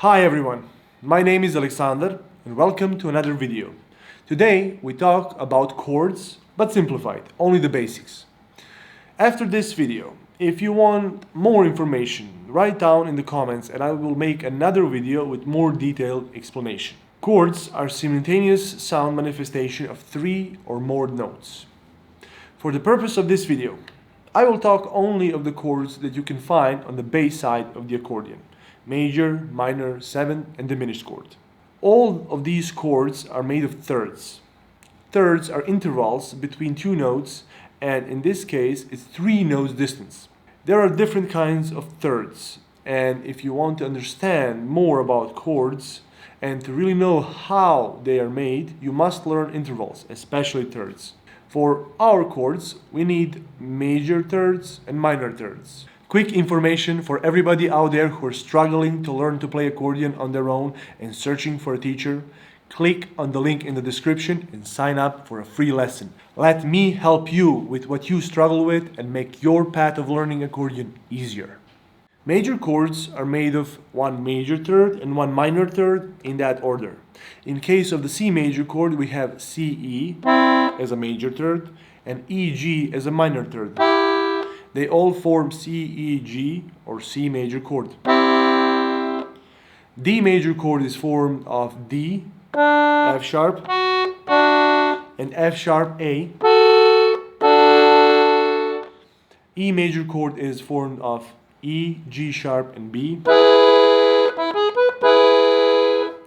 Hi everyone, my name is Alexander and welcome to another video. Today we talk about chords, but simplified, only the basics. After this video, if you want more information, write down in the comments and I will make another video with more detailed explanation. Chords are simultaneous sound manifestation of three or more notes. For the purpose of this video, I will talk only of the chords that you can find on the bass side of the accordion. Major, minor, seventh, and diminished chord. All of these chords are made of thirds. Thirds are intervals between two notes, and in this case, it's 3 notes distance. There are different kinds of thirds, and if you want to understand more about chords and to really know how they are made, you must learn intervals, especially thirds. For our chords, we need major thirds and minor thirds. Quick information for everybody out there who are struggling to learn to play accordion on their own and searching for a teacher. Click on the link in the description and sign up for a free lesson. Let me help you with what you struggle with and make your path of learning accordion easier. Major chords are made of one major third and one minor third in that order. In case of the C major chord, we have CE as a major third and EG as a minor third. They all form CEG or C major chord. D major chord is formed of D, F sharp, and F sharp A. E major chord is formed of E, G sharp, and B.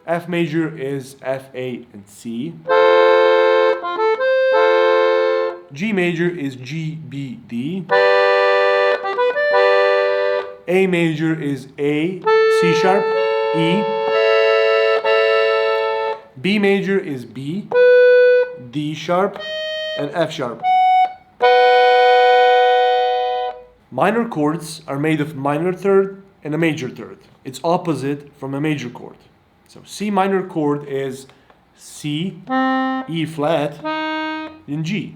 F major is F, A, and C. G major is G, B, D. A major is A, C sharp, E. B major is B, D sharp, and F sharp. Minor chords are made of minor third and a major third. It's opposite from a major chord. So C minor chord is C, E flat, and G.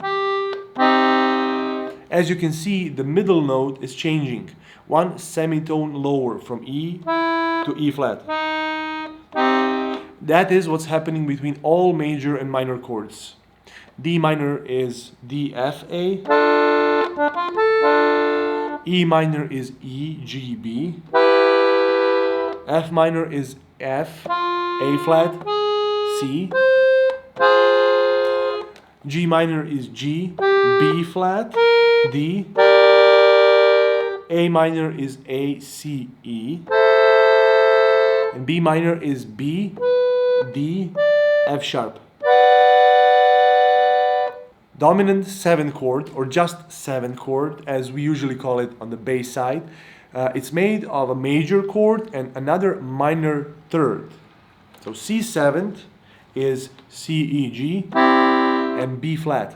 As you can see, the middle note is changing, one semitone lower from E to E flat. That is what's happening between all major and minor chords. D minor is D, F, A. E minor is E, G, B. F minor is F, A flat, C. G minor is G, B flat, D. A minor is A, C, E. And B minor is B, D, F sharp. Dominant 7th chord, or just 7th chord, as we usually call it on the bass side, it's made of a major chord and another minor third. So C7 is C, E, G, and B flat.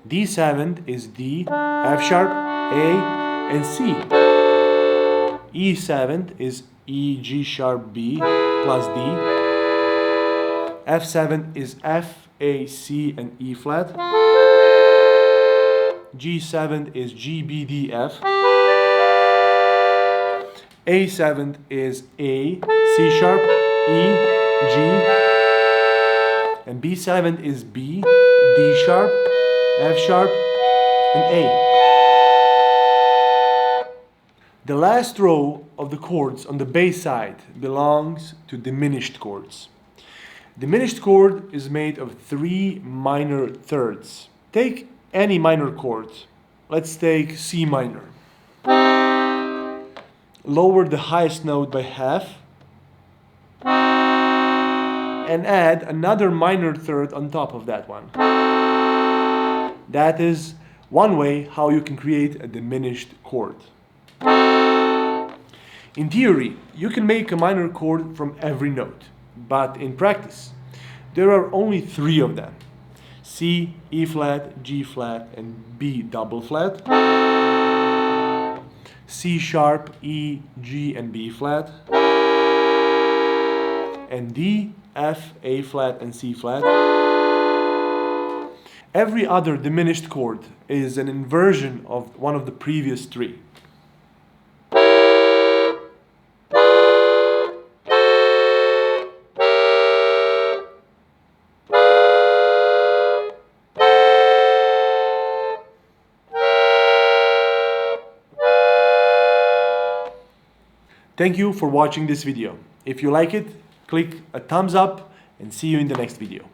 D7 is D, F sharp, A, and C. E7 is E, G sharp, B plus D. F7 is F, A, C, and E flat. G7 is G, B, D, F. A7 is A, C sharp, E, G. And B7 is B, D sharp, F sharp, and A. The last row of the chords on the bass side belongs to diminished chords. Diminished chord is made of 3 minor thirds. Take any minor chord. Let's take C minor. Lower the highest note by half and add another minor third on top of that one. That is one way how you can create a diminished chord. In theory, you can make a minor chord from every note, but in practice, there are only 3 of them. C, E flat, G flat, and B double flat. C sharp, E, G, and B flat. And D, F, A flat, and C flat. Every other diminished chord is an inversion of one of the previous 3. Thank you for watching this video. If you like it, click a thumbs up and see you in the next video.